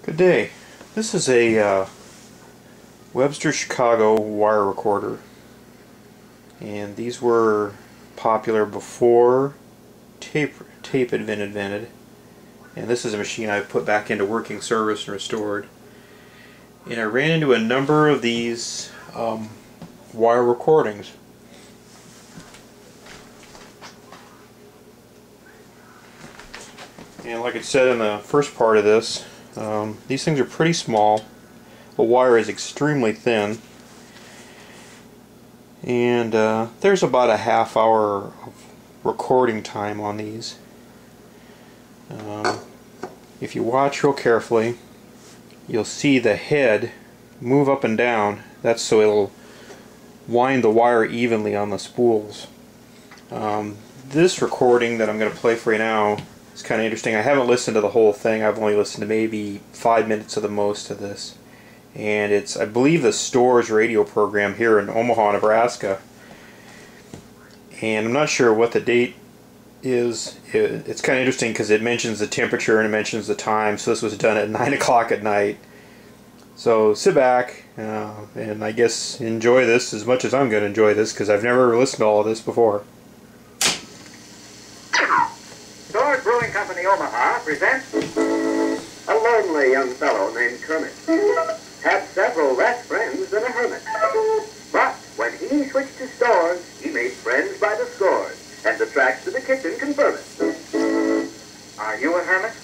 Good day. This is a Webster Chicago wire recorder, and these were popular before tape had been invented, and this is a machine I put back into working service and restored. And I ran into a number of these wire recordings. And like it said in the first part of this, these things are pretty small. The wire is extremely thin, and there's about a half hour of recording time on these. If you watch real carefully, you'll see the head move up and down. That's so it'll wind the wire evenly on the spools. This recording that I'm going to play for you now, it's kind of interesting. I haven't listened to the whole thing. I've only listened to maybe 5 minutes of the most of this. And it's, I believe, the store's radio program here in Omaha, Nebraska. And I'm not sure what the date is. It's kind of interesting because it mentions the temperature and it mentions the time. So this was done at 9 o'clock at night. So sit back and I guess enjoy this as much as I'm going to enjoy this, because I've never listened to all of this before. Brewing Company Omaha presents a lonely young fellow named Kermit. Had several less friends than a hermit. But when he switched to stores, he made friends by the scores, and the tracks to the kitchen confirm it. Are you a hermit?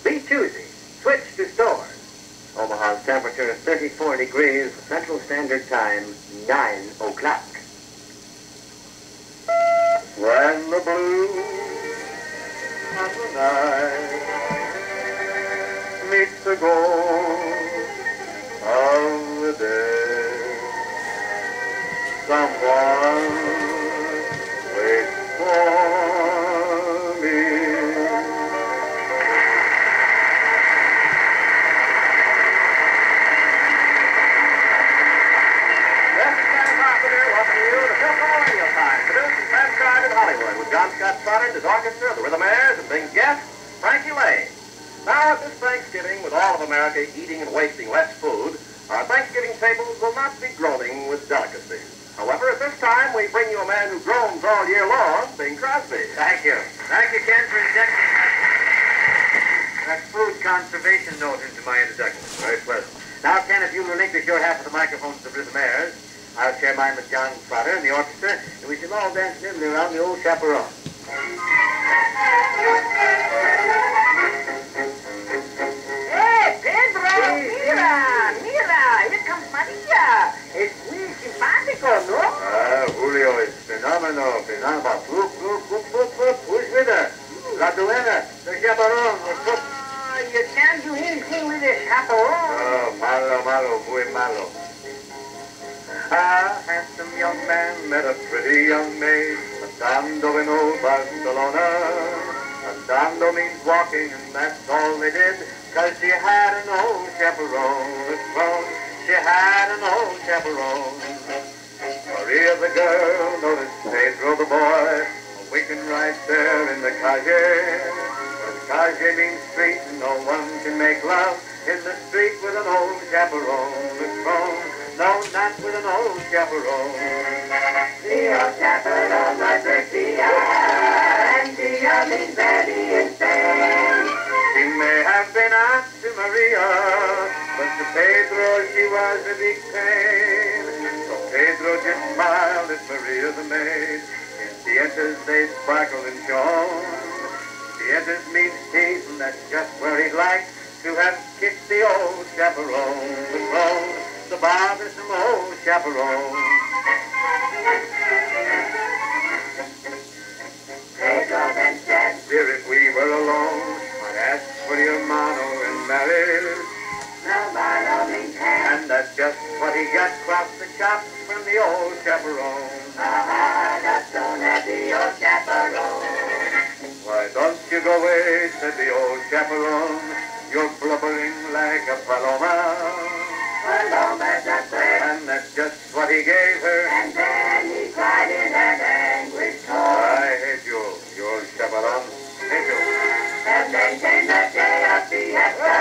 Be choosy. Switch to stores. Omaha's temperature is 34 degrees, Central Standard Time, 9 o'clock. When the blues of the night meets the gold of the day, someone waits for me. This is Dennis Hospital, welcoming you to Philco Radio Time, produced and transcribed in Hollywood with John Scott Stoddard, his orchestra, the Rhythmaires, and Bing guest, Frankie Lay. Now, at this Thanksgiving, with all of America eating and wasting less food, our Thanksgiving tables will not be groaning with delicacies. However, at this time, we bring you a man who groans all year long, Bing Crosby. Thank you. Thank you, Ken, for injecting that food conservation note into my introduction. Very pleasant. Now, Ken, if you'll relinquish your half of the microphone to the Rhythmaires, I'll share mine with John Trotter and the orchestra, and we shall all dance nimbly around the old chaperone. Hey, Pedro, mira, here comes Maria. Es muy simpático, ¿no? Julio is phenomenal. Who's with her? La duena, the chaperone. You can't do anything with a chaperone. Oh, malo, muy malo. A handsome young man met a pretty young maid, andando en old Barcelona. Andando means walking, and that's all they did, 'cause she had an old chaperone. She had an old chaperone. Maria the girl noticed Pedro the boy, waking right there in the calle. But calle means street, and no one can make love in the street with an old chaperone. No, not with an old chaperone. The old chaperone was a Tia, and Tia means Betty in Spain. She may have been Aunt to Maria, but to Pedro she was a big pain. So Pedro just smiled at Maria the maid. In dientes they sparkled and shone. Dientes means teeth, and that's just where he'd like to have kissed the old chaperone. The bothersome old chaperone. Pedro then said, Dear, if we were alone, I'd ask for your mano in marriage. no mano means hand. And that's just what he got across the chops from the old chaperone. That's soon as the old chaperone. Why don't you go away, said the old chaperone. You're blubbering like a paloma. Paloma's a bird. And that's just what he gave her. And then he cried in an anguished tone. I hate you, you old chaperone. Hate you. And then came the day of fiesta.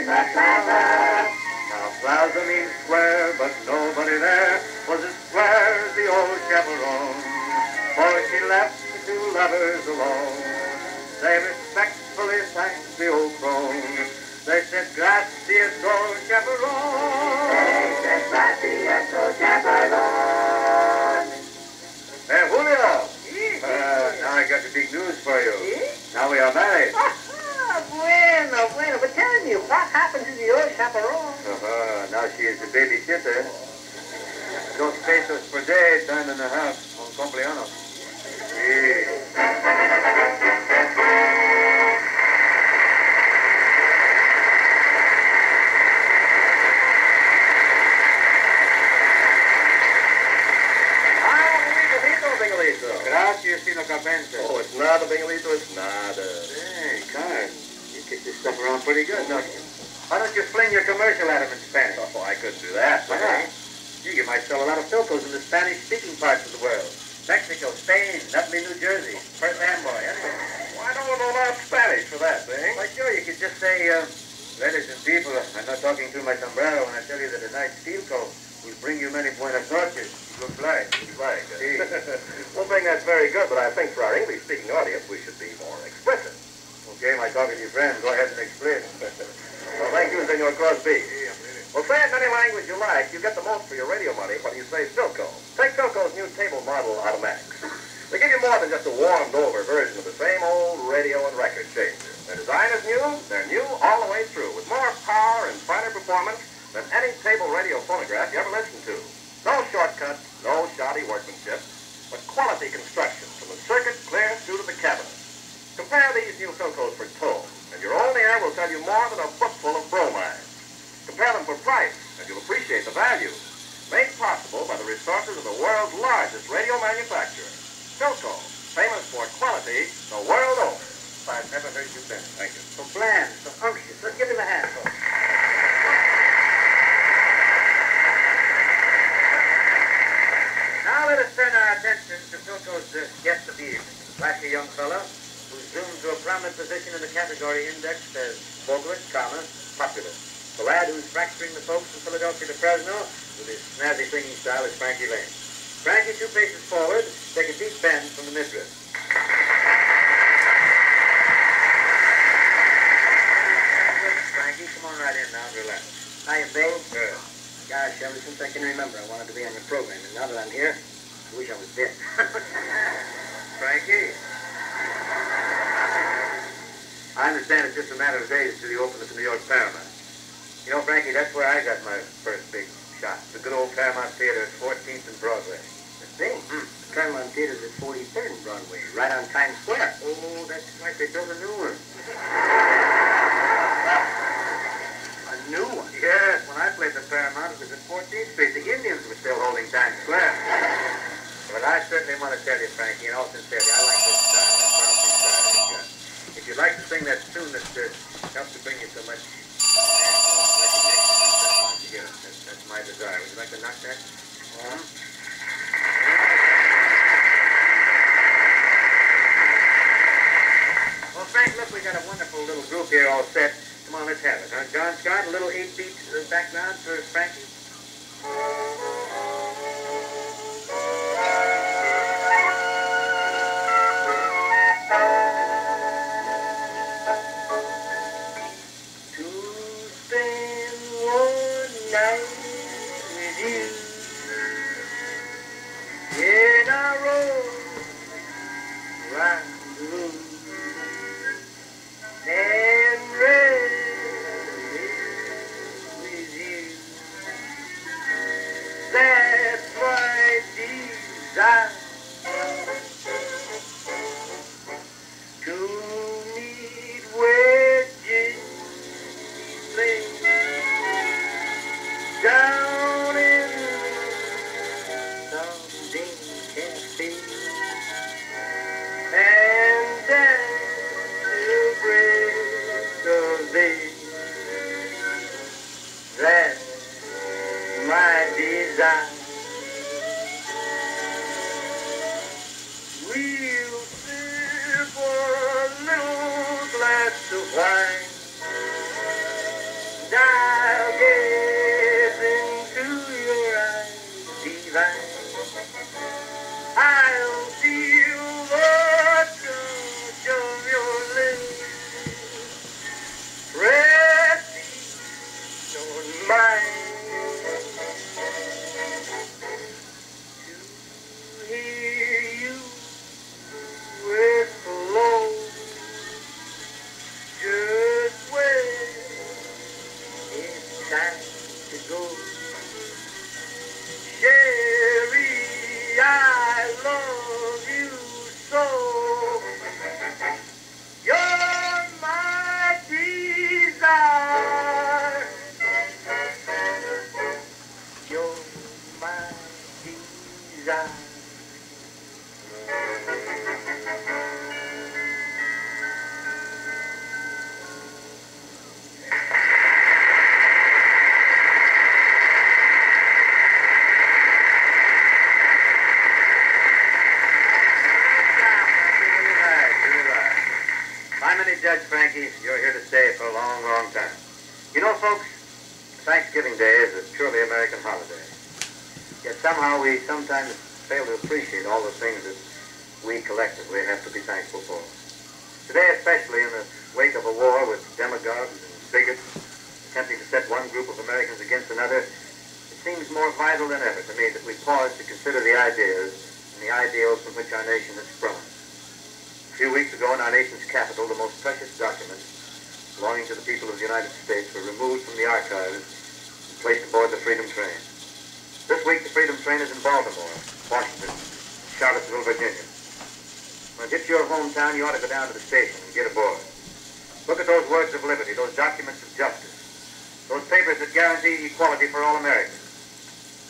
the plaza. Now plaza means square, but nobody there was as square as the old chaperone. For she left the two lovers alone. They respectfully thanked the old crone. They said, gracias, old chaperone. They said, gracias, old chaperone. Hey, Julio. Now I got the big news for you. Now we are married. Bueno, bueno. But tell me, what happened to the old chaperone? Now she is the babysitter. 2 pesos per day, time and a half. Un cumpleaños. Sí. Gracias, Sino Carpenter. Oh, it's nada, Bengalito, it's nada. Hey, Carl, you kick this stuff around pretty good, don't you? Why don't you fling your commercial at him in Spanish? Oh, I couldn't do that. Why not? You might sell a lot of Philcos in the Spanish-speaking parts of the world. Mexico, Spain, Nutley, New Jersey, Perth Amboy, anyway. Well, I don't know enough Spanish for that thing. Why, sure, you could just say, ladies and people, I'm not talking through my sombrero when I tell you that a nice steel coat will bring you many buenas noches. Good flight. Sí. One thing that's very good, but I think for our English-speaking audience, we should be more explicit. Okay, my talking to your friends, go ahead and explain. Well, thank you, Senor Crosby. Well, say it in any language you like. You get the most for your radio money when you say Philco. Take Philco's new table model automatics. They give you more than just a warmed-over version of the same old radio and record changer. Their design is new. They're new all the way through, with more power and finer performance than any table radio phonograph you ever listened to. No shortcuts, no shoddy workmanship, but quality construction from the circuit clear through to the cabinet. Compare these new Philcos for tone, and your own ear will tell you more than a bookful of bromide. Compare them for price, and you'll appreciate the value. Made possible by the resources of the world's largest radio manufacturer. Philco, famous for quality the world over. I've never heard you better. Thank you. So bland, so unctuous. Let's give him a hand, folks. Now let us turn our attention to Philco's guest of the evening. Flashy young fellow who's zoomed to a prominent position in the category indexed as vocalist, popular. The lad who's fracturing the folks from Philadelphia to Fresno with his snazzy singing style is Frankie Lane. Frankie, 2 paces forward, take a deep bend from the midriff. Frankie, come on right in now and relax. Hiya, Bing. Good. Gosh, ever since I can remember, I wanted to be on your program, and now that I'm here, I wish I was dead. Frankie? I understand it's just a matter of days till you open at the New York Paramount. You know, Frankie, that's where I got my first big shot. The good old Paramount Theater at 14th and Broadway. The thing? The Paramount Theater's at 43rd and Broadway, right on Times Square. Oh, that's right. They built a new one. A new one? Yes, when I played the Paramount, it was at 14th Street. The Indians were still holding Times Square. But I certainly want to tell you, Frankie, in all sincerity, I like this style, that bouncy style you got. If you'd like to sing that tune that helps to bring you so much national recognition, that's my desire. Would you like to knock that? Well, Frank, look, we got a wonderful little group here all set. Come on, let's have it, huh? John Scott, a little 8-beat background for Frankie. To spend one night with you in a rendezvous and rest with you. That's my desire. To meet wedges down in some dim cafe and dance till break of day. That's my desire. We'll sip a little glass of wine Yankee, you're here to stay for a long, long time. You know, folks, Thanksgiving Day is a purely American holiday. Yet somehow we sometimes fail to appreciate all the things that we collectively have to be thankful for. Today, especially in the wake of a war with demagogues and bigots attempting to set one group of Americans against another, it seems more vital than ever to me that we pause to consider the ideas and the ideals from which our nation has sprung. A few weeks ago in our nation's capital, the most precious documents belonging to the people of the United States were removed from the archives and placed aboard the Freedom Train. This week, the Freedom Train is in Baltimore, Washington, Charlottesville, Virginia. When it hits your hometown, you ought to go down to the station and get aboard. Look at those words of liberty, those documents of justice, those papers that guarantee equality for all Americans.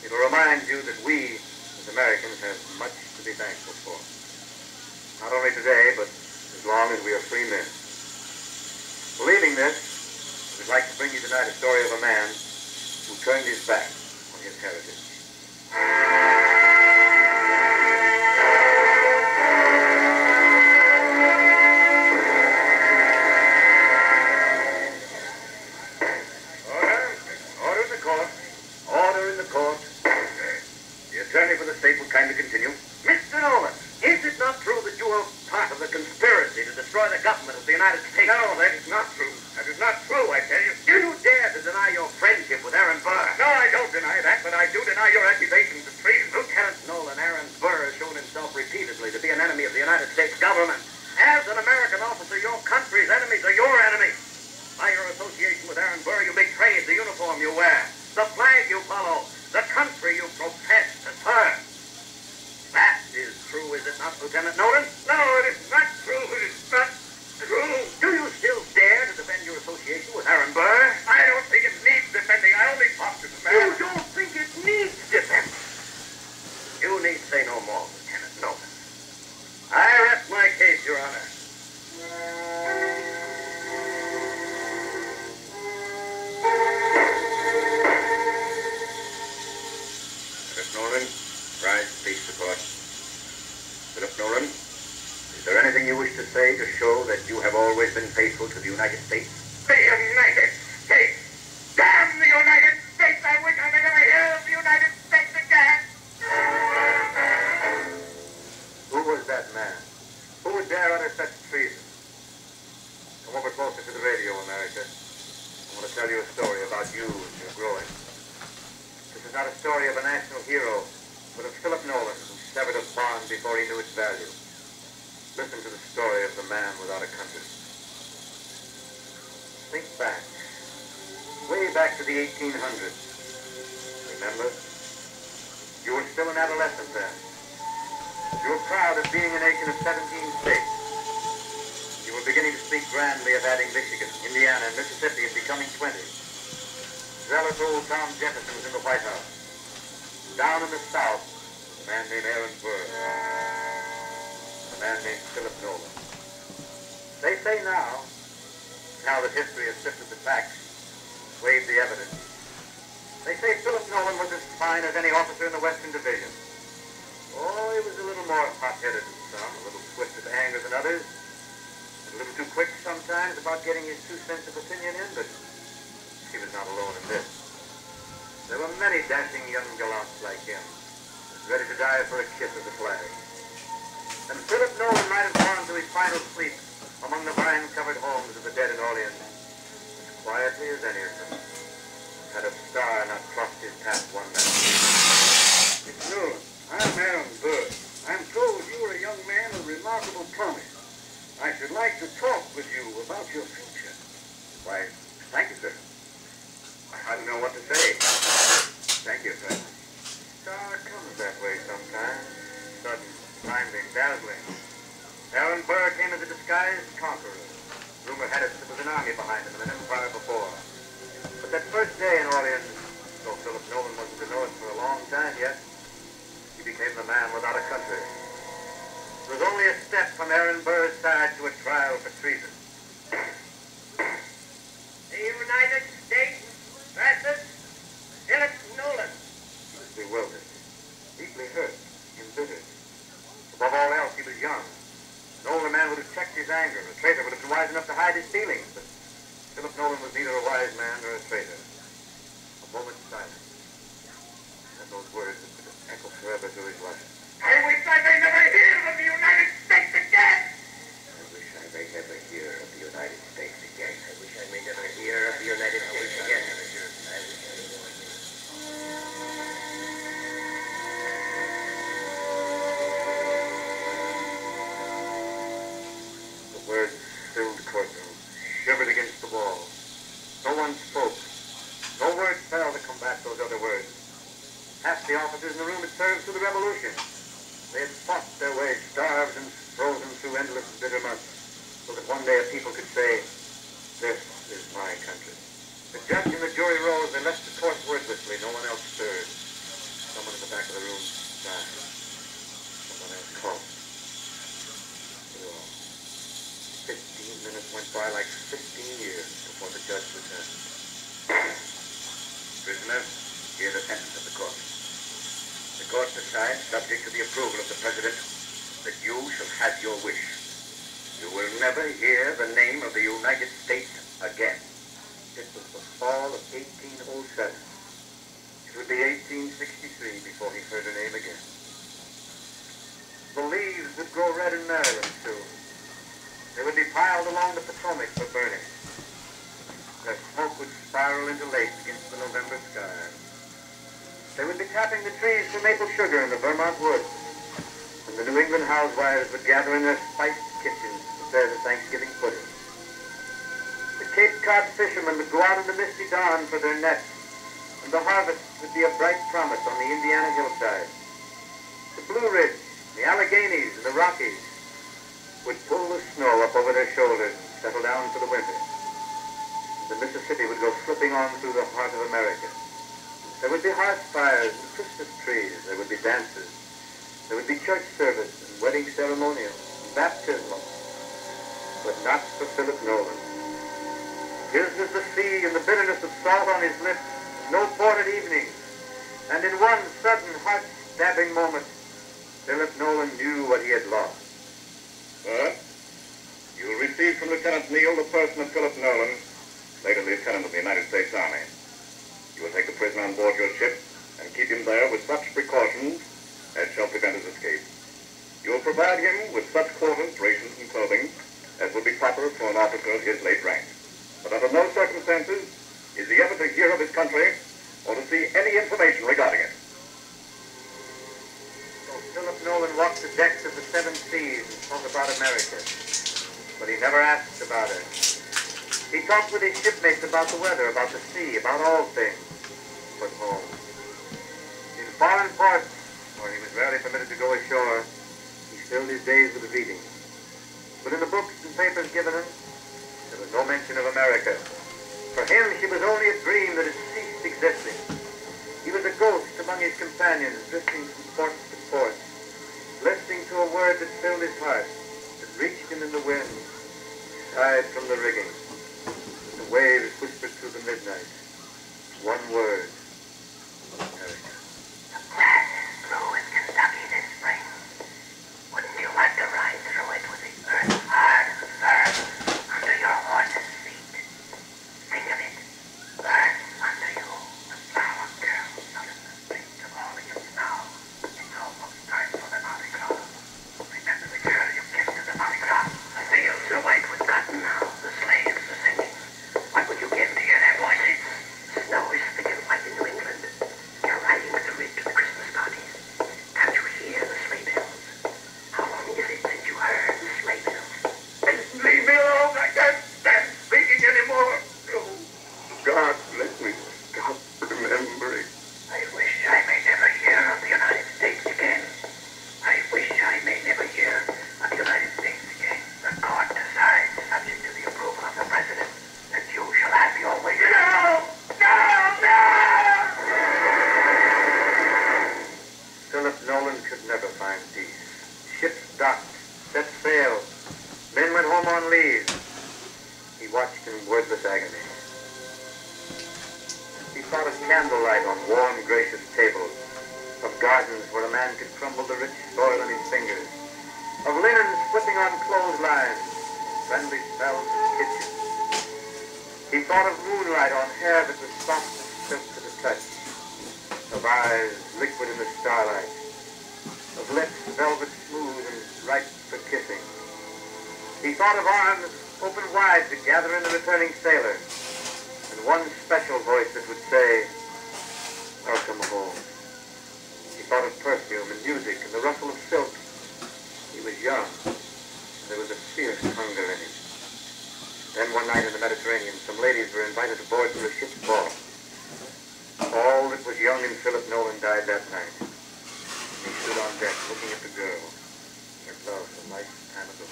It'll remind you that we, as Americans, have much to be thankful for. Not only today, but as long as we are free men. Believing this, we'd like to bring you tonight a story of a man who turned his back on his heritage. Order in the court. Order in the court. The attorney for the state will kindly continue. Mr. Nolan, is it not true that you are part of the conspiracy to destroy the government of the United States? No, that is not true. That is not true, I tell you. Do you dare to deny your friendship with Aaron Burr? No, I don't deny that, but I do deny your accusations of treason. Lieutenant Nolan, Aaron Burr has shown himself repeatedly to be an enemy of the United States government. As an American officer, your country's enemies are your enemies. By your association with Aaron Burr, you betrayed the uniform you wear, the flag you follow, the country you profess to serve. That is true, is it not, Lieutenant Nolan? No, it is not true. It is not true. Do you still dare to defend your association with Aaron Burr? I don't think it needs defending. I only talk to the man. You don't think it needs defending? You need say no more, Lieutenant Nolan. I rest my case, Your Honor. Philip Nolan, rise, please, support. Philip Nolan, is there anything you wish to say to show that you have always been faithful to the United States? The United States! Damn the United States! I wish I never hear of the United States again! Who was that man? Who would dare utter such treason? Come over closer to the radio, America. I want to tell you a story about you and your growing. This is not a story of a national hero, but of Philip Nolan, who severed a bond before he knew its value. Listen to the story of the man without a country. Think back, way back to the 1800s. Remember? You were still an adolescent then. You were proud of being a nation of 17 states. You were beginning to speak grandly of adding Michigan, Indiana, and Mississippi and becoming 20. Zealous old Tom Jefferson was in the White House. Down in the South, a man named Aaron Burr. A man named Philip Nolan. They say now that history has sifted the facts, weighed the evidence, they say Philip Nolan was as fine as any officer in the Western Division. Oh, he was a little more hot-headed than some, a little swift of anger than others, and a little too quick sometimes about getting his 2 cents of opinion in, but he was not alone in this. There were many dashing young gallants like him, ready to die for a kiss of the flag. And Philip Nolan might have gone to his final sleep among the vine-covered homes of the dead in Orleans, as quietly as any of them, had a star not crossed his path one night. It's Nolan. I'm Aaron Burr. I'm told you are a young man of remarkable promise. I should like to talk with you about your future. Why, thank you, sir. I don't know what to say. Thank you, sir. Star comes that way sometimes. Sudden, blinding, dazzling. Aaron Burr came as a disguised conqueror. Rumor had it there was an army behind him and an empire before. But that first day in Orleans, though Philip Nolan wasn't to know it for a long time yet, he became the man without a country. It was only a step from Aaron Burr's side to a trial for treason. The United States versus Philip Nolan. He was bewildered, deeply hurt, embittered. Above all else, he was young. An older man would have checked his anger. A traitor would have been wise enough to hide his feelings. wise man or a traitor. A moment's silence. And those words that could echo forever through his life. I wish I may never hear of the United States again! I wish I may never hear of the United States again. I wish I may never hear of the United States again. The words filled the courtroom, shivered against the wall. No one spoke. No word fell to combat those other words. Half the officers in the room had served through the revolution. They had fought their way, starved and frozen through endless bitter months, so that one day a people could say, "This is my country." The judge and the jury rose. They left the court wordlessly. No one else stirred. Someone in the back of the room died. Someone else coughed. Through all. 15 minutes went by like 15 years before the judge returned. Prisoner, hear the sentence of the court. The court decides, subject to the approval of the President, that you shall have your wish. You will never hear the name of the United States again. It was the fall of 1807. It would be 1863 before he heard her name again. The leaves would grow red in Maryland soon. They would be piled along the Potomac for burning. Their smoke would spiral into lakes against the November sky. They would be tapping the trees for maple sugar in the Vermont woods. And the New England housewives would gather in their spiced kitchens to prepare the Thanksgiving pudding. The Cape Cod fishermen would go out in the misty dawn for their nets, and the harvest would be a bright promise on the Indiana hillside. The Blue Ridge, the Alleghenies, and the Rockies would pull the snow up over their shoulders and settle down for the winter. The Mississippi would go slipping on through the heart of America. There would be hearth fires and Christmas trees. There would be dances. There would be church service and wedding ceremonial and baptismal. But not for Philip Nolan. His was the sea and the bitterness of salt on his lips, no port at evening. And in one sudden heart-stabbing moment, Philip Nolan knew what he had lost. Sir, you will receive from Lieutenant Neal the person of Philip Nolan, later Lieutenant of the United States Army. You will take the prisoner on board your ship and keep him there with such precautions as shall prevent his escape. You will provide him with such quarters, rations, and clothing as will be proper for an officer of his late rank. But under no circumstances is he ever to hear of his country or to see any information regarding it. So Philip Nolan walked the decks of the seven seas and spoke about America. But he never asked about her. He talked with his shipmates about the weather, about the sea, about all things but home. In foreign ports, where he was rarely permitted to go ashore, he filled his days with reading. But in the books and papers given him, there was no mention of America. For him, she was only a dream that had ceased existing. He was a ghost among his companions, drifting from port to port, listening to a word that filled his heart, that reached him in the wind, sighed from the rigging. The waves whispered through the midnight. One word. America. The grass is blue in Kentucky this spring. Wouldn't you like to ride through it with the earth hard and firm under your horse's feet? Think of it. Earth under you, the flower girl out in the streets of Orleans now. It's almost time for the Mardi Gras. Remember the girl you kissed at the Mardi Gras? The fields are white with cotton now. The slaves are singing. What would you give to hear their voices? The snow is thick and white in New England. You're riding with the ridge to the Christmas parties. Can't you hear the sleigh bells? How long is it since you heard the sleigh bells? Leave me alone. I can't stand speaking anymore. Oh, God, let me stop remembering. I wish I may never hear of the United States again. I wish I may never hear of the United States again. The court decides, subject to the approval of the President, that you shall have your way. No! No! No! Philip Nolan could never find peace. Ships docked, set sail. Men went home on leave. He watched in wordless agony. He thought of candlelight on warm, gracious tables, of gardens where a man could crumble the rich soil in his fingers, of linens flipping on clotheslines, friendly smells in kitchens. He thought of moonlight on hair that was soft as silk to the touch, of eyes liquid in the starlight, of lips velvet smooth and ripe for kissing. He thought of arms open wide to gather in the returning sailor, and one special voice that would say, "Welcome home." He thought of perfume and music and the rustle of silk. He was young, and there was a fierce hunger in him. Then one night in the Mediterranean, some ladies were invited aboard for a ship's ball. All that was young in Philip Nolan died that night. He stood on deck looking at the girl, her love a lifetime ago.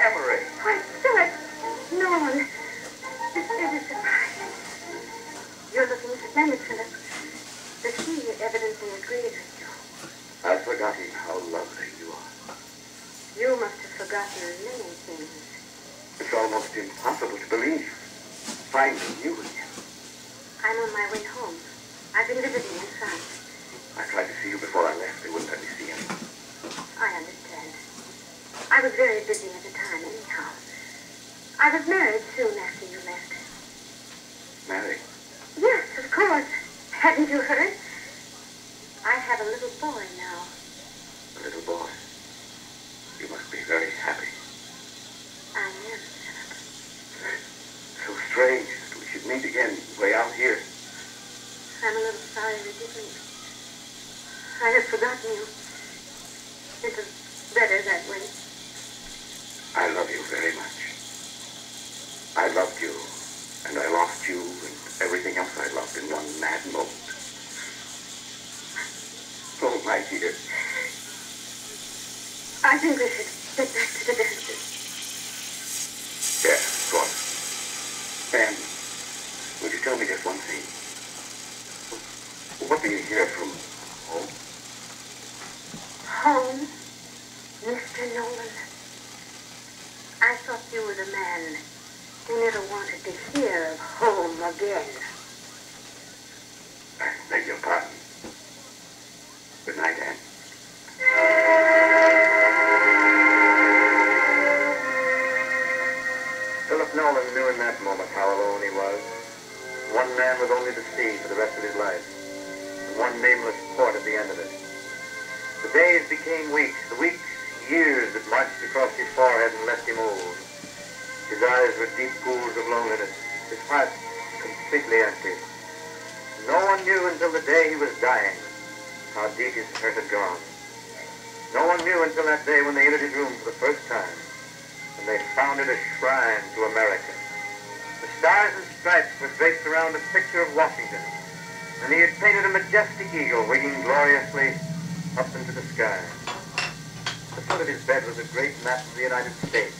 Emery. Why, Philip! Nolan! This is a surprise. You're looking splendid, Philip. The sea evidently agrees with you. I've forgotten how lovely you are. You must have forgotten many things. It's almost impossible to believe. Finding you again. I'm on my way home. I've been visiting in France. I tried to see you before I left. They wouldn't let me see you. I understand. I was very busy at the time, anyhow. I was married soon after you left. Married? Yes, of course. Hadn't you heard? I have a little boy now. A little boy. You must be very happy. I am, Philip. So strange that we should meet again way out here. I'm a little sorry we didn't. I had forgotten you. It was better that way. I love you very much. I loved you, and I lost you, and everything else I loved in one mad moment. Oh, my dear. I think we should get back to the dances. Yes, of course. And would you tell me just one thing? What do you hear from home? Home? Mr. Nolan? I thought you were the man who never wanted to hear of home again. I beg your pardon. Good night, Anne. Philip Nolan knew in that moment how alone he was. One man with only the sea for the rest of his life. And one nameless port at the end of it. The days became weeks, the weeks years that marched across his forehead and left him old. His eyes were deep pools of loneliness, his heart completely empty. No one knew until the day he was dying how deep his hurt had gone. No one knew until that day when they entered his room for the first time, when they founded a shrine to America. The stars and stripes were draped around a picture of Washington, and he had painted a majestic eagle winging gloriously up into the sky. At the foot of his bed was a great map of the United States,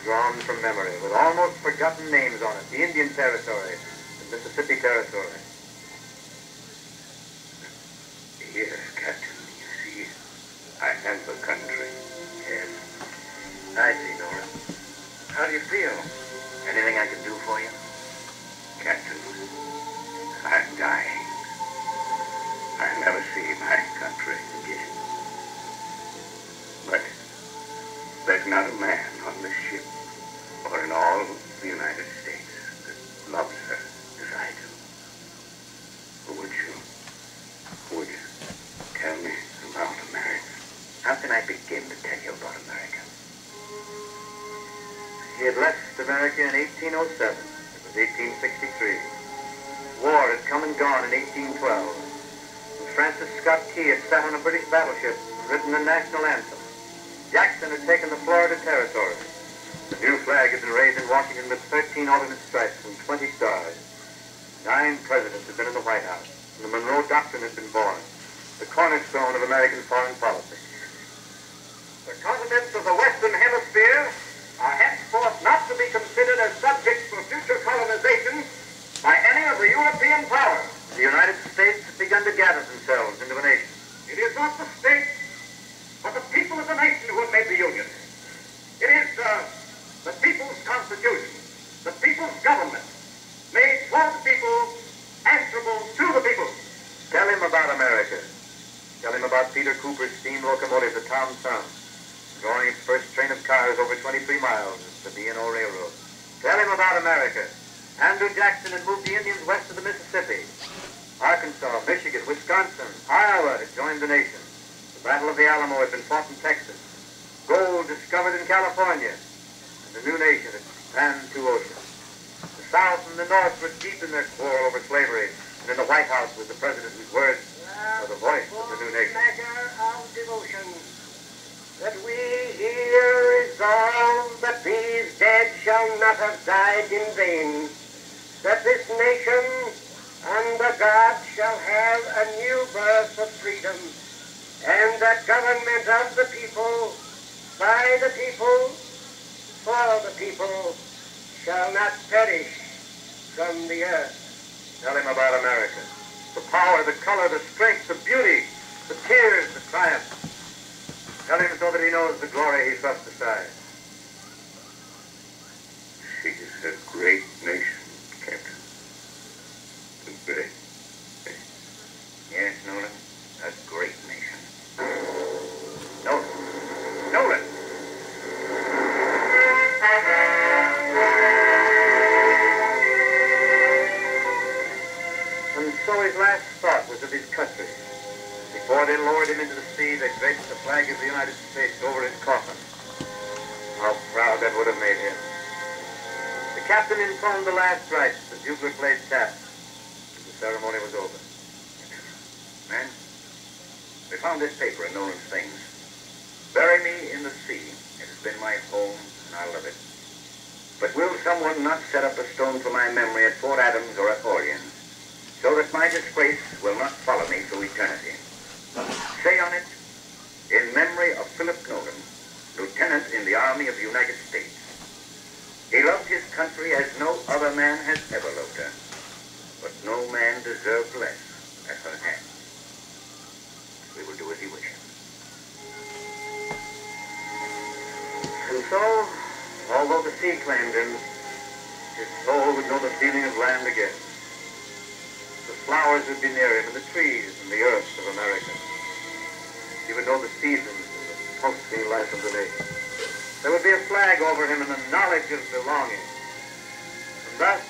drawn from memory, with almost forgotten names on it: the Indian Territory, the Mississippi Territory. Here, Captain, you see, I am the country. Yes, I see, Nora. How do you feel? Anything I can do for you? Captain, I'm dying. I'll never see my country again. But there's not a man on this ship or in all the United States that loves her as I do. Would you tell me about America? How can I begin to tell you about America? He had left America in 1807. It was 1863. War had come and gone in 1812. And Francis Scott Key had sat on a British battleship and written the national anthem. Jackson had taken the Florida Territory. The new flag had been raised in Washington with 13 alternate stripes and 20 stars. 9 presidents had been in the White House, and the Monroe Doctrine had been born, the cornerstone of American foreign policy. The continents of the Western Hemisphere are henceforth not to be considered as subjects for future colonization by any of the European powers. The United States had begun to gather themselves into a nation. It is not the states, but the people of the nation who have made the Union. It is the people's constitution, the people's government, made for the people, answerable to the people. Tell him about America. about Peter Cooper's steam locomotive, the Tom Thumb, drawing its first train of cars over 23 miles, the B&O Railroad. Tell him about America. Andrew Jackson had moved the Indians west of the Mississippi. Arkansas, Michigan, Wisconsin, Iowa had joined the nation. The Battle of the Alamo had been fought in Texas. Gold discovered in California. And the new nation had spanned 2 oceans. The South and the North were deep in their quarrel over slavery. And in the White House was the president whose words are the voice of the new nation. Measure of devotion, that we here resolve that these dead shall not have died in vain, that this nation under God shall have a new birth of freedom, and that government of the people, by the people, for the people, shall not perish from the earth. Tell him about America. The power, the color, the strength, the beauty, the tears, the triumph. Tell him so that he knows the glory he thrust aside. She is a great nation, Captain. A great. Yes, Nolan, a great nation. Nolan. Nolan! And so his last thought was of his country. Before they lowered him into the sea, they draped the flag of the United States over his coffin. How proud that would have made him. The captain intoned the last rites, the bugler played tap. The ceremony was over. Man, we found this paper in Nolan's things. Bury me in the sea. It has been my home, and I love it. But will someone not set up a stone for my memory at Fort Adams or at Orleans, so that my disgrace will not follow me through eternity? Say on it, in memory of Philip Nolan, Lieutenant in the Army of the United States. He loved his country as no other man has ever loved her, but no man deserved less at her hands. We will do as he wishes. And so, although the sea claimed him, his soul would know the feeling of land again. The flowers would be near him, and the trees and the earth of America. He would know the seasons and the pulsing life of the nation. There would be a flag over him and a knowledge of belonging. And thus,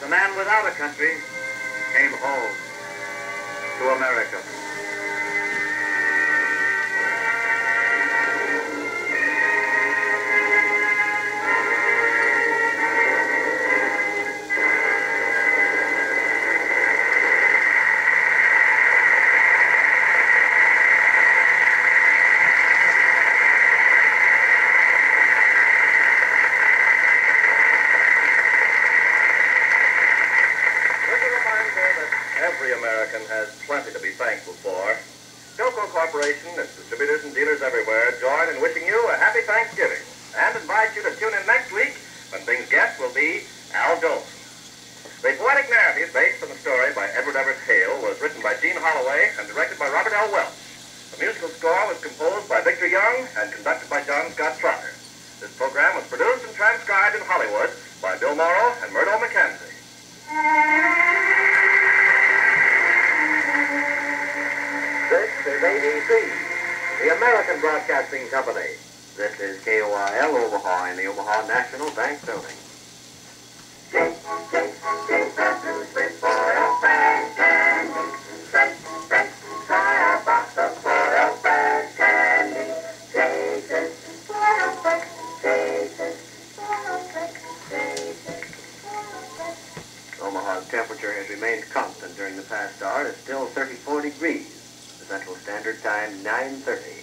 the man without a country came home to America. Has plenty to be thankful for. Philco Corporation, its distributors and dealers everywhere, join in wishing you a happy Thanksgiving and invite you to tune in next week when Things Guest will be Al Jolson. The poetic narrative based on the story by Edward Everett Hale was written by Gene Holloway and directed by Robert L. Welch. The musical score was composed by Victor Young and conducted by John Scott Trotter. This program was produced and transcribed in Hollywood by Bill Morrow and Murdo McKenzie. This is ABC, the American Broadcasting Company. This is KOIL Omaha in the Omaha National Bank Building. Omaha's temperature has remained constant during the past hour. It's still 34 degrees. The Central Standard Time, 9:30.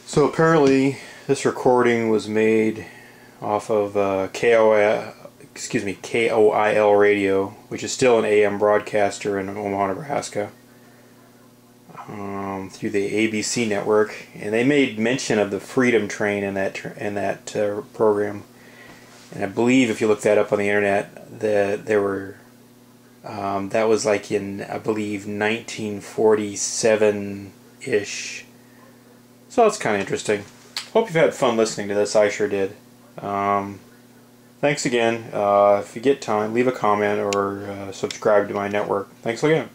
So apparently this recording was made off of KOIL radio, which is still an AM broadcaster in Omaha, Nebraska, through the ABC network, and they made mention of the Freedom Train in that program. And I believe if you look that up on the internet, that there were That was like in, I believe, 1947-ish. So that's kind of interesting. Hope you've had fun listening to this. I sure did. Thanks again. If you get time, leave a comment or subscribe to my network. Thanks again.